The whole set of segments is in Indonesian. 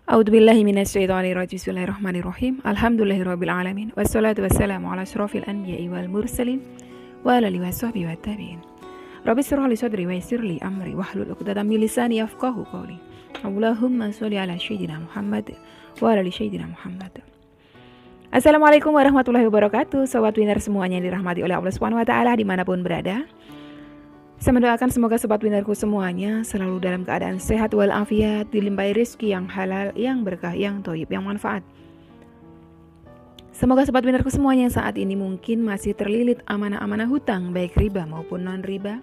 A'udzubillahi minasyaitonirrajim. Bismillahirrahmanirrahim. Alhamdulillahirabbil alamin. Wassalatu wassalamu ala asyrofil anbiya'i wal mursalin wa ala alihi washabbihi wattabi'in. Rabbi shrah li sadri wa yassir li amri wahlul 'uqdatam min lisani yafqahu qawli. Allahumma shalli ala sayyidina Muhammad wa ala ali sayyidina Muhammad. Assalamualaikum warahmatullahi wabarakatuh. Sobat Winner semuanya yang dirahmati oleh Allah Subhanahu wa taala dimanapun berada. Saya mendoakan semoga sobat winnerku semuanya selalu dalam keadaan sehat walafiat, dilimpahi rezeki yang halal, yang berkah, yang thayyib, yang manfaat. Semoga sobat winnerku semuanya yang saat ini mungkin masih terlilit amanah-amanah hutang, baik riba maupun non-riba.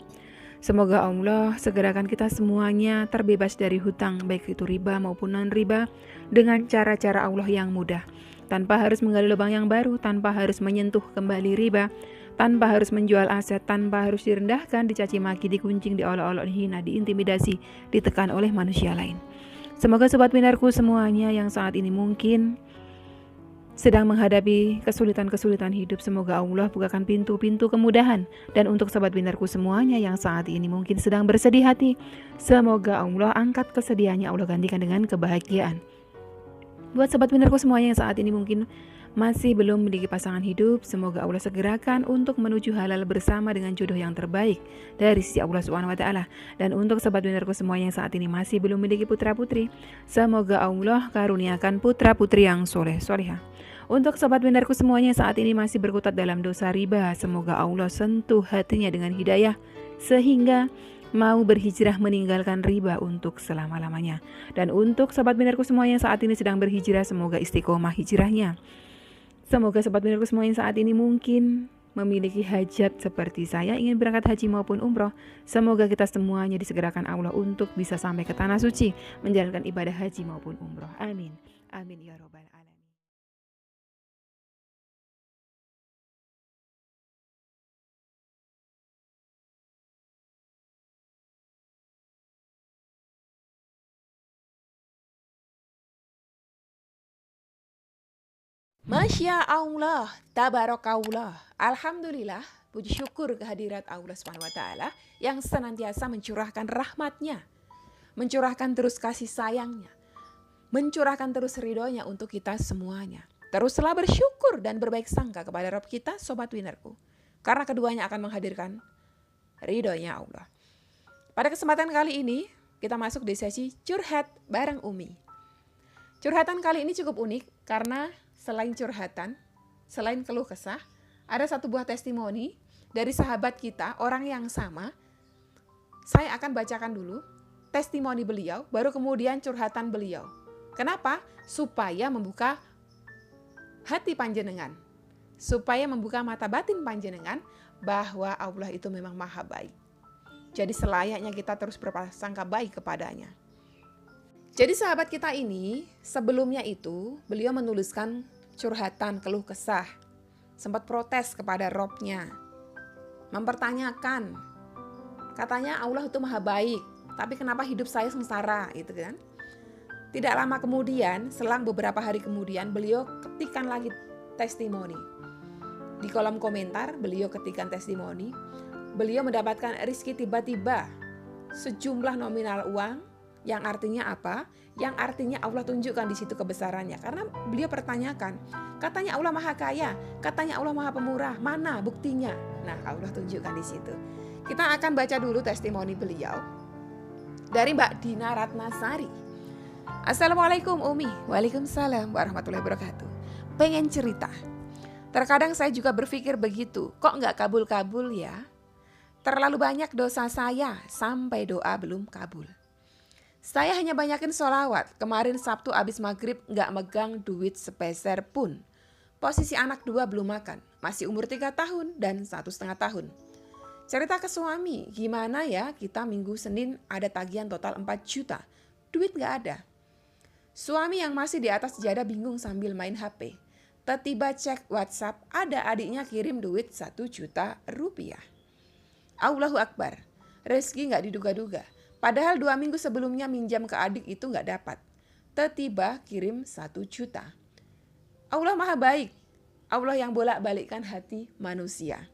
Semoga Allah segerakan kita semuanya terbebas dari hutang, baik itu riba maupun non-riba, dengan cara-cara Allah yang mudah. Tanpa harus menggali lubang yang baru, tanpa harus menyentuh kembali riba, tanpa harus menjual aset, tanpa harus direndahkan, dicaci maki, dikuncing, diolok-olok, dihina, diintimidasi, ditekan oleh manusia lain. Semoga sobat winnerku semuanya yang saat ini mungkin sedang menghadapi kesulitan-kesulitan hidup, semoga Allah bukakan pintu-pintu kemudahan. Dan untuk sobat winnerku semuanya yang saat ini mungkin sedang bersedih hati, semoga Allah angkat kesedihannya, Allah gantikan dengan kebahagiaan. Buat sobat winnerku semuanya yang saat ini mungkin masih belum memiliki pasangan hidup, semoga Allah segerakan untuk menuju halal bersama dengan jodoh yang terbaik dari sisi Allah Subhanahu wa taala. Dan untuk sobat winnerku semuanya yang saat ini masih belum memiliki putra-putri, semoga Allah karuniakan putra-putri yang soleh-solehah. Untuk sobat winnerku semuanya yang saat ini masih berkutat dalam dosa riba, semoga Allah sentuh hatinya dengan hidayah sehingga mau berhijrah meninggalkan riba untuk selama-lamanya. Dan untuk sobat winnerku semuanya yang saat ini sedang berhijrah, semoga istiqomah hijrahnya. Semoga sobat winnerku semuanya saat ini mungkin memiliki hajat seperti saya, ingin berangkat haji maupun umroh. Semoga kita semuanya disegerakan Allah untuk bisa sampai ke tanah suci, menjalankan ibadah haji maupun umroh. Amin. Amin ya robbal alamin. Masya Allah, tabarakallah, alhamdulillah, puji syukur kehadirat Allah Subhanahu wa taala yang senantiasa mencurahkan rahmatnya, mencurahkan terus kasih sayangnya, mencurahkan terus ridhonya untuk kita semuanya. Teruslah bersyukur dan berbaik sangka kepada Rabb kita, sobat winnerku, karena keduanya akan menghadirkan ridhonya Allah. Pada kesempatan kali ini, kita masuk di sesi curhat bareng Umi. Curhatan kali ini cukup unik karena selain curhatan, selain keluh kesah, ada satu buah testimoni dari sahabat kita, orang yang sama. Saya akan bacakan dulu testimoni beliau, baru kemudian curhatan beliau. Kenapa? Supaya membuka hati panjenengan, supaya membuka mata batin panjenengan bahwa Allah itu memang maha baik. Jadi selayaknya kita terus berprasangka baik kepadanya. Jadi sahabat kita ini sebelumnya itu beliau menuliskan curhatan keluh kesah, sempat protes kepada Robnya, mempertanyakan, katanya Allah itu maha baik, tapi kenapa hidup saya sengsara gitu kan. Tidak lama kemudian, selang beberapa hari kemudian, beliau ketikkan lagi testimoni. Di kolom komentar beliau ketikkan testimoni, beliau mendapatkan rezeki tiba-tiba sejumlah nominal uang. Yang artinya apa? Yang artinya Allah tunjukkan di situ kebesarannya. Karena beliau pertanyakan, katanya Allah maha kaya, katanya Allah maha pemurah, mana buktinya? Nah, Allah tunjukkan di situ. Kita akan baca dulu testimoni beliau dari Mbak Dina Ratnasari. Assalamualaikum Umi. Waalaikumsalam warahmatullahi wabarakatuh. Pengen cerita. Terkadang saya juga berpikir begitu, kok nggak kabul-kabul ya? Terlalu banyak dosa saya sampai doa belum kabul. Saya hanya banyakin sholawat. Kemarin Sabtu abis maghrib gak megang duit sepeser pun. Posisi anak 2 belum makan. Masih umur 3 tahun dan 1,5 tahun. Cerita ke suami, gimana ya kita minggu Senin ada tagihan total 4 juta. Duit gak ada. Suami yang masih di atas sejadah bingung sambil main HP. Tiba-tiba cek WhatsApp, ada adiknya kirim duit 1 juta rupiah. Allahu Akbar. Rezeki gak diduga-duga. Padahal 2 minggu sebelumnya minjam ke adik itu gak dapat. Tiba-tiba kirim 1 juta. Allah maha baik. Allah yang bolak-balikkan hati manusia.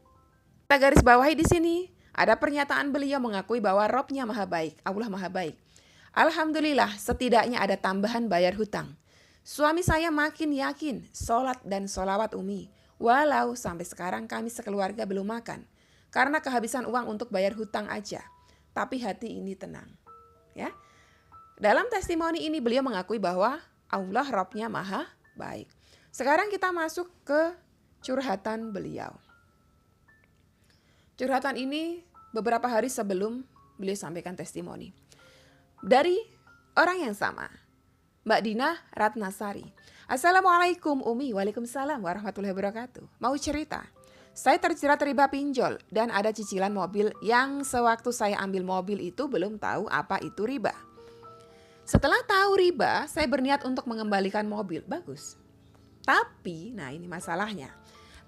Kita garis bawahi di sini. Ada pernyataan beliau mengakui bahwa Robnya maha baik. Allah maha baik. Alhamdulillah, setidaknya ada tambahan bayar hutang. Suami saya makin yakin sholat dan sholawat Umi, walau sampai sekarang kami sekeluarga belum makan karena kehabisan uang untuk bayar hutang aja. Tapi hati ini tenang. Ya, dalam testimoni ini beliau mengakui bahwa Allah Rabb-nya maha baik. Sekarang kita masuk ke curhatan beliau. Curhatan ini beberapa hari sebelum beliau sampaikan testimoni. Dari orang yang sama, Mbak Dina Ratnasari. Assalamualaikum Umi. Waalaikumsalam warahmatullahi wabarakatuh. Mau cerita, saya terjerat riba pinjol dan ada cicilan mobil yang sewaktu saya ambil mobil itu belum tahu apa itu riba. Setelah tahu riba, saya berniat untuk mengembalikan mobil. Bagus. Tapi, nah ini masalahnya.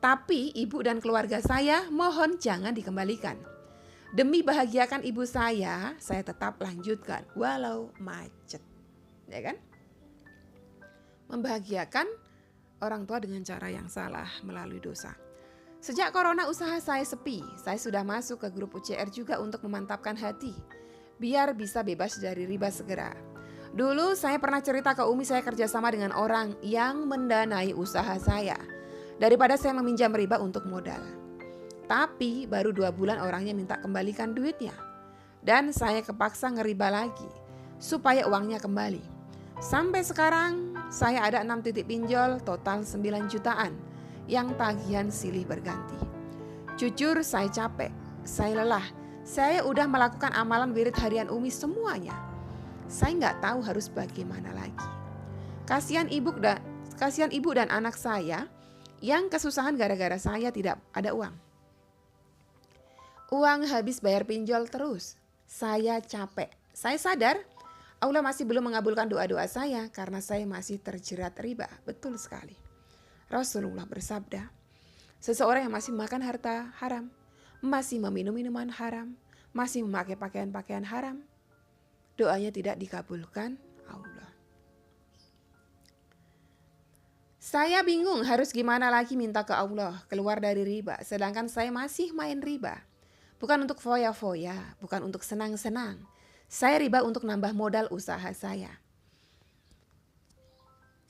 Tapi ibu dan keluarga saya mohon jangan dikembalikan. Demi bahagiakan ibu saya tetap lanjutkan walau macet. Ya kan? Membahagiakan orang tua dengan cara yang salah melalui dosa. Sejak corona usaha saya sepi, saya sudah masuk ke grup UCR juga untuk memantapkan hati biar bisa bebas dari riba segera. Dulu saya pernah cerita ke Umi saya kerjasama dengan orang yang mendanai usaha saya daripada saya meminjam riba untuk modal. Tapi baru 2 bulan orangnya minta kembalikan duitnya dan saya kepaksa ngeriba lagi supaya uangnya kembali. Sampai sekarang saya ada 6 titik pinjol total 9 jutaan yang tagihan silih berganti. Jujur saya capek, saya lelah. Saya udah melakukan amalan wirid harian Umi semuanya. Saya nggak tahu harus bagaimana lagi. Kasihan ibu dan anak saya yang kesusahan gara-gara saya tidak ada uang. Uang habis bayar pinjol terus. Saya capek. Saya sadar Allah masih belum mengabulkan doa-doa saya karena saya masih terjerat riba. Betul sekali. Rasulullah bersabda, seseorang yang masih makan harta haram, masih meminum minuman haram, masih memakai pakaian-pakaian haram, doanya tidak dikabulkan Allah. Saya bingung harus gimana lagi minta ke Allah keluar dari riba, sedangkan saya masih main riba. Bukan untuk foya-foya, bukan untuk senang-senang. Saya riba untuk nambah modal usaha saya.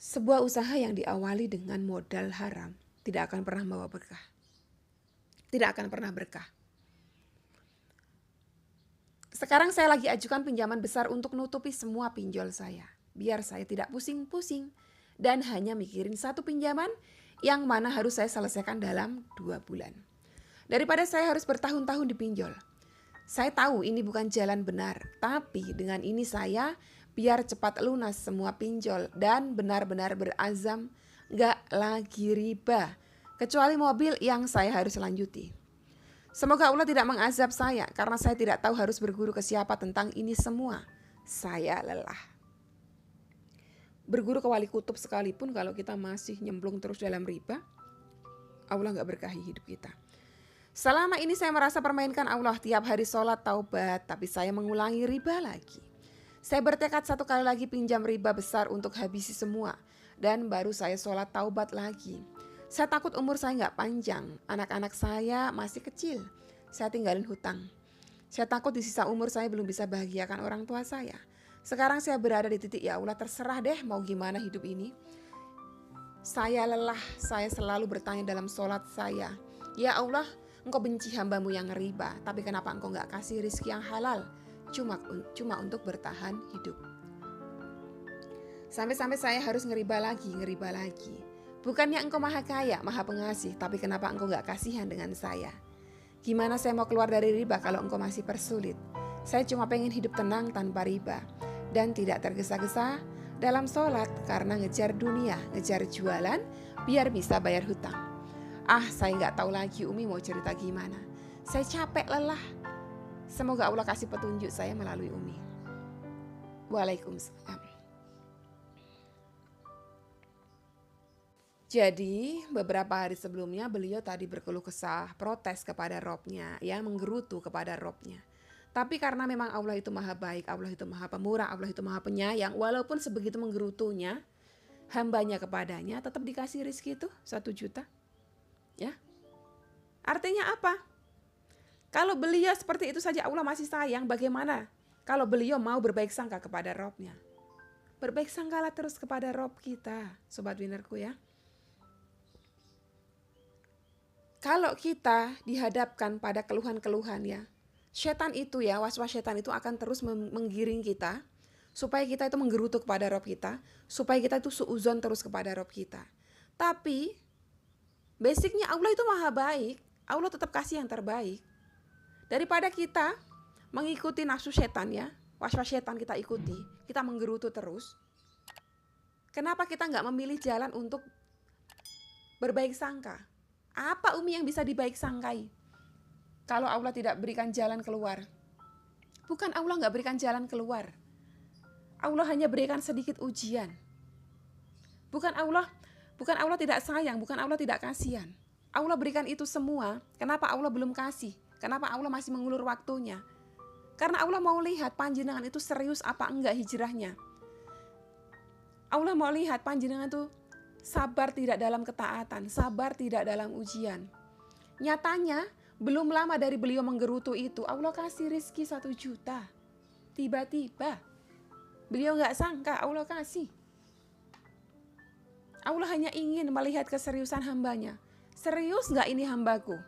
Sebuah usaha yang diawali dengan modal haram tidak akan pernah membawa berkah. Tidak akan pernah berkah. Sekarang saya lagi ajukan pinjaman besar untuk nutupi semua pinjol saya. Biar saya tidak pusing-pusing dan hanya mikirin satu pinjaman yang mana harus saya selesaikan dalam 2 bulan. Daripada saya harus bertahun-tahun dipinjol. Saya tahu ini bukan jalan benar, tapi dengan ini saya biar cepat lunas semua pinjol dan benar-benar berazam gak lagi riba. Kecuali mobil yang saya harus lanjuti. Semoga Allah tidak mengazab saya karena saya tidak tahu harus berguru ke siapa tentang ini semua. Saya lelah. Berguru ke wali kutub sekalipun kalau kita masih nyemplung terus dalam riba, Allah gak berkahi hidup kita. Selama ini saya merasa permainkan Allah tiap hari sholat taubat, tapi saya mengulangi riba lagi. Saya bertekad 1 kali lagi pinjam riba besar untuk habisi semua, dan baru saya sholat taubat lagi. Saya takut umur saya gak panjang, anak-anak saya masih kecil, saya tinggalin hutang. Saya takut di sisa umur saya belum bisa bahagiakan orang tua saya. Sekarang saya berada di titik ya Allah terserah deh mau gimana hidup ini. Saya lelah, saya selalu bertanya dalam sholat saya, ya Allah, Engkau benci hambamu yang riba, tapi kenapa engkau gak kasih rizki yang halal? Cuma untuk bertahan hidup. Sampai-sampai saya harus ngeriba lagi. Bukannya engkau maha kaya, maha pengasih, tapi kenapa engkau gak kasihan dengan saya? Gimana saya mau keluar dari riba kalau engkau masih persulit? Saya cuma pengen hidup tenang tanpa riba dan tidak tergesa-gesa dalam sholat karena ngejar dunia, ngejar jualan biar bisa bayar hutang. Saya gak tahu lagi Umi mau cerita gimana. Saya capek lelah. Semoga Allah kasih petunjuk saya melalui Umi. Waalaikumsalam. Jadi beberapa hari sebelumnya beliau tadi berkeluh kesah, protes kepada Robnya, ya menggerutu kepada Robnya. Tapi karena memang Allah itu maha baik, Allah itu maha pemurah, Allah itu maha penyayang, walaupun sebegitu menggerutunya, hambanya kepadanya tetap dikasih rezeki itu 1 juta. Ya, artinya apa? Kalau beliau seperti itu saja Allah masih sayang, bagaimana Kalau beliau mau berbaik sangka kepada Robnya. Berbaik sangkalah terus kepada Rob kita, sobat winnerku ya. Kalau kita dihadapkan pada keluhan-keluhan ya, setan itu ya, was-was setan itu akan terus menggiring kita, supaya kita itu menggerutu kepada Rob kita, supaya kita itu suuzon terus kepada Rob kita. Tapi, basicnya Allah itu maha baik, Allah tetap kasih yang terbaik. Daripada kita mengikuti nafsu setan ya, was-was setan kita ikuti, kita menggerutu terus. Kenapa kita nggak memilih jalan untuk berbaik sangka? Apa Umi yang bisa dibaik sangkai? Kalau Allah tidak berikan jalan keluar. Bukan Allah nggak berikan jalan keluar. Allah hanya berikan sedikit ujian. Bukan Allah tidak sayang, bukan Allah tidak kasihan. Allah berikan itu semua. Kenapa Allah belum kasih? Kenapa Allah masih mengulur waktunya? Karena Allah mau lihat panjenengan itu serius apa enggak hijrahnya. Allah mau lihat panjenengan itu sabar tidak dalam ketaatan, sabar tidak dalam ujian. Nyatanya belum lama dari beliau menggerutu itu, Allah kasih rizki 1 juta. Tiba-tiba beliau gak sangka Allah kasih. Allah hanya ingin melihat keseriusan hambanya. Serius gak ini hambaku?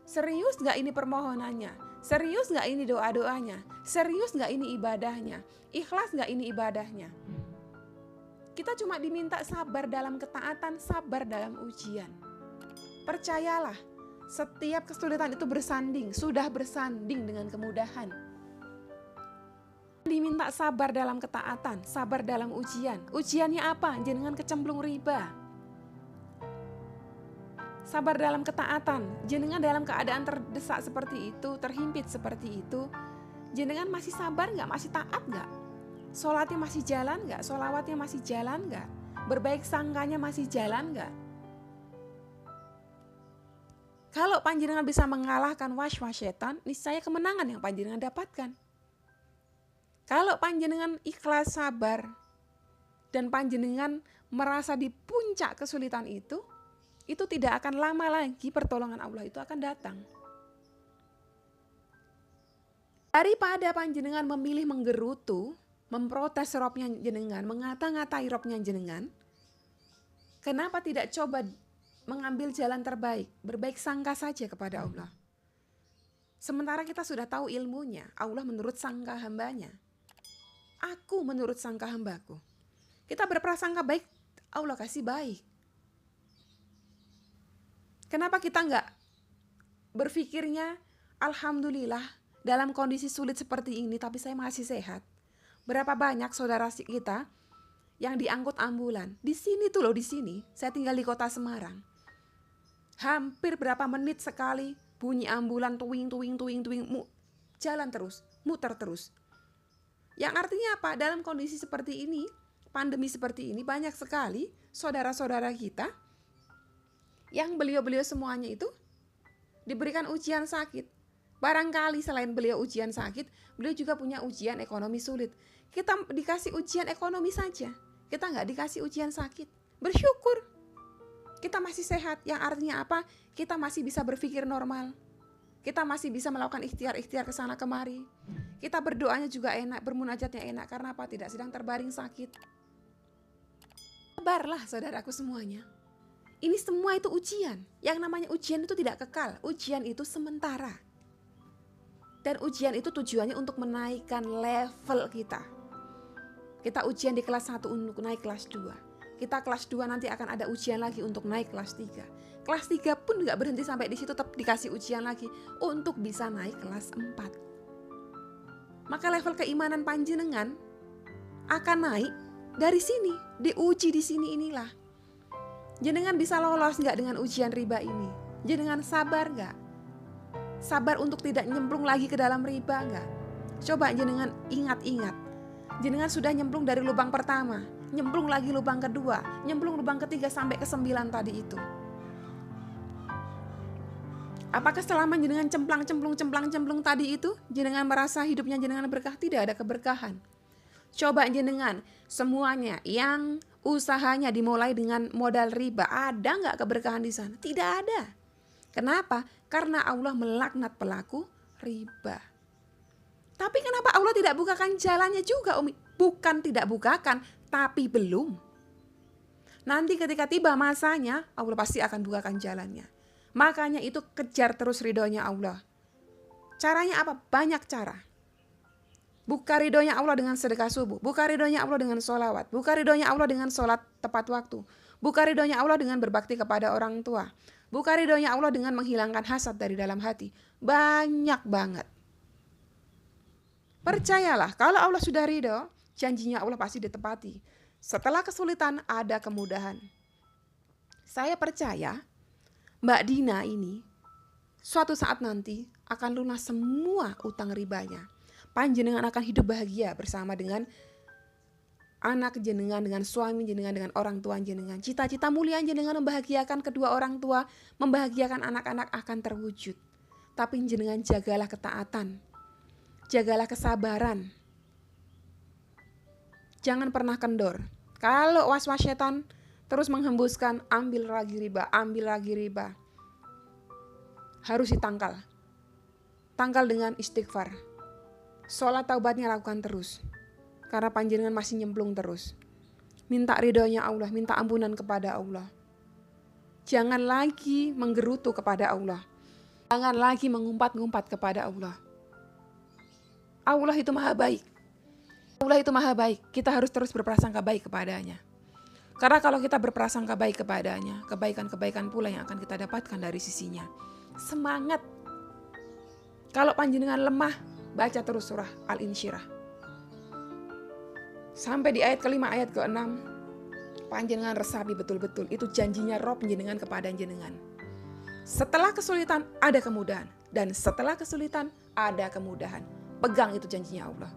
Serius gak ini permohonannya? Serius gak ini doa-doanya? Serius gak ini ibadahnya? Ikhlas gak ini ibadahnya? Kita cuma diminta sabar dalam ketaatan, sabar dalam ujian. Percayalah, setiap kesulitan itu sudah bersanding dengan kemudahan. Diminta sabar dalam ketaatan, sabar dalam ujian. Ujiannya apa? Jenengan kecemplung riba. Sabar dalam ketaatan, jenengan dalam keadaan terdesak seperti itu, terhimpit seperti itu, jenengan masih sabar nggak? Masih taat nggak? Sholatnya masih jalan nggak? Sholawatnya masih jalan nggak? Berbaik sangkanya masih jalan nggak? Kalau panjenengan bisa mengalahkan was-was setan, niscaya kemenangan yang panjenengan dapatkan. Kalau panjenengan ikhlas sabar dan panjenengan merasa di puncak kesulitan itu tidak akan lama lagi pertolongan Allah itu akan datang. Daripada panjenengan memilih menggerutu, memprotes Robnya jenengan, mengata-ngatai Robnya jenengan, kenapa tidak coba mengambil jalan terbaik, berbaik sangka saja kepada Allah? Sementara kita sudah tahu ilmunya, Allah menurut sangka hambanya. Aku menurut sangka hambaku. Kita berprasangka baik, Allah kasih baik. Kenapa kita nggak berpikirnya, alhamdulillah dalam kondisi sulit seperti ini tapi saya masih sehat. Berapa banyak saudara kita yang diangkut ambulan. Di sini tuh loh, di sini. Saya tinggal di kota Semarang. Hampir berapa menit sekali bunyi ambulan tuing, jalan terus, muter terus. Yang artinya apa? Dalam kondisi seperti ini, pandemi seperti ini, banyak sekali saudara-saudara kita yang beliau-beliau semuanya itu diberikan ujian sakit. Barangkali selain beliau ujian sakit, beliau juga punya ujian ekonomi sulit. Kita dikasih ujian ekonomi saja, kita nggak dikasih ujian sakit. Bersyukur, kita masih sehat. Yang artinya apa? Kita masih bisa berpikir normal. Kita masih bisa melakukan ikhtiar-ikhtiar ke sana kemari. Kita berdoanya juga enak, bermunajatnya enak. Karena apa? Tidak sedang terbaring sakit. Sabarlah saudaraku semuanya. Ini semua itu ujian. Yang namanya ujian itu tidak kekal. Ujian itu sementara. Dan ujian itu tujuannya untuk menaikkan level kita. Kita ujian di kelas 1 untuk naik kelas 2. Kita kelas 2 nanti akan ada ujian lagi untuk naik kelas 3. Kelas 3 pun gak berhenti sampai di situ, tetap dikasih ujian lagi untuk bisa naik kelas 4. Maka level keimanan panjenengan akan naik dari sini, diuji di sini inilah. Jenengan bisa lolos gak dengan ujian riba ini? Jenengan sabar gak? Sabar untuk tidak nyemplung lagi ke dalam riba gak? Coba jenengan ingat-ingat. Jenengan sudah nyemplung dari lubang pertama, nyemplung lagi lubang kedua, nyemplung lubang ketiga sampai ke 9 tadi itu. Apakah selama jenengan cemplang tadi itu, jenengan merasa hidupnya jenengan berkah? Tidak ada keberkahan. Coba jenengan semuanya yang usahanya dimulai dengan modal riba, ada nggak keberkahan di sana? Tidak ada. Kenapa? Karena Allah melaknat pelaku riba. Tapi kenapa Allah tidak bukakan jalannya juga, Umi? Bukan tidak bukakan, tapi belum. Nanti ketika tiba masanya, Allah pasti akan bukakan jalannya. Makanya itu kejar terus ridhonya Allah. Caranya apa? Banyak cara. Buka ridhonya Allah dengan sedekah subuh. Buka ridhonya Allah dengan sholawat. Buka ridhonya Allah dengan sholat tepat waktu. Buka ridhonya Allah dengan berbakti kepada orang tua. Buka ridhonya Allah dengan menghilangkan hasad dari dalam hati. Banyak banget. Percayalah, kalau Allah sudah ridho, janjinya Allah pasti ditepati. Setelah kesulitan ada kemudahan. Saya percaya Mbak Dina ini suatu saat nanti akan lunas semua utang ribanya. Panjenengan akan hidup bahagia bersama dengan anak jenengan, dengan suami jenengan, dengan orang tua jenengan. Cita-cita mulia jenengan membahagiakan kedua orang tua, membahagiakan anak-anak akan terwujud. Tapi jenengan jagalah ketaatan, jagalah kesabaran. Jangan pernah kendor. Kalau was-was setan terus menghembuskan, ambil lagi riba. Harus ditangkal. Tangkal dengan istighfar. Sholat taubatnya lakukan terus. Karena panjenengan masih nyemplung terus. Minta ridhonya Allah, minta ampunan kepada Allah. Jangan lagi menggerutu kepada Allah. Jangan lagi mengumpat-ngumpat kepada Allah. Allah itu maha baik. Allah itu maha baik. Kita harus terus berprasangka baik kepadanya. Karena kalau kita berprasangka baik kepadanya, kebaikan-kebaikan pula yang akan kita dapatkan dari sisinya. Semangat. Kalau panjenengan lemah, baca terus surah Al-Insyirah. Sampai di ayat kelima, ayat ke-6, panjenengan resapi betul-betul. Itu janjinya Rob jenengan kepada jenengan. Setelah kesulitan ada kemudahan. Dan setelah kesulitan ada kemudahan. Pegang itu janjinya Allah.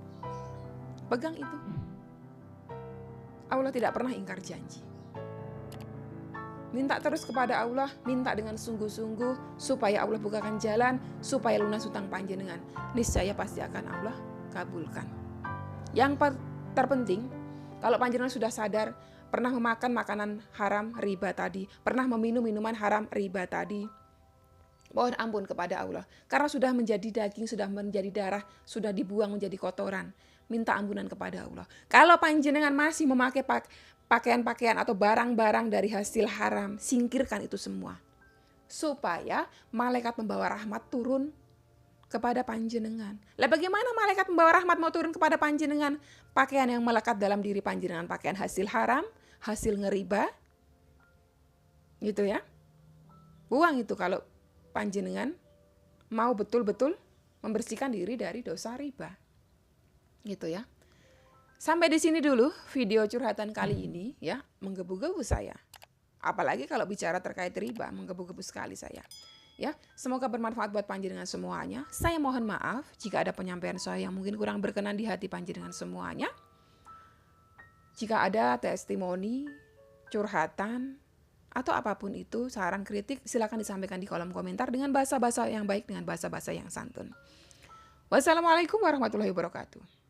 Pegang itu. Allah tidak pernah ingkar janji. Minta terus kepada Allah, minta dengan sungguh-sungguh supaya Allah bukakan jalan, supaya lunas hutang panjenengan. Niscaya pasti akan Allah kabulkan. Yang terpenting, kalau panjenengan sudah sadar, pernah memakan makanan haram riba tadi, pernah meminum minuman haram riba tadi, mohon ampun kepada Allah. Karena sudah menjadi daging, sudah menjadi darah, sudah dibuang menjadi kotoran. Minta ampunan kepada Allah. Kalau panjenengan masih memakai pakaian-pakaian atau barang-barang dari hasil haram, singkirkan itu semua. Supaya malaikat membawa rahmat turun kepada panjenengan. Lah bagaimana malaikat membawa rahmat mau turun kepada panjenengan? Pakaian yang melekat dalam diri panjenengan, pakaian hasil haram, hasil ngeriba. Gitu ya. Buang itu kalau panjenengan mau betul-betul membersihkan diri dari dosa riba. Gitu ya. Sampai di sini dulu video curhatan kali ini ya, menggebu-gebu saya. Apalagi kalau bicara terkait riba, menggebu-gebu sekali saya. Ya, semoga bermanfaat buat panjenengan semuanya. Saya mohon maaf jika ada penyampaian saya yang mungkin kurang berkenan di hati panjenengan semuanya. Jika ada testimoni, curhatan, atau apapun itu, saran kritik, silakan disampaikan di kolom komentar dengan bahasa-bahasa yang baik, dengan bahasa-bahasa yang santun. Wassalamualaikum warahmatullahi wabarakatuh.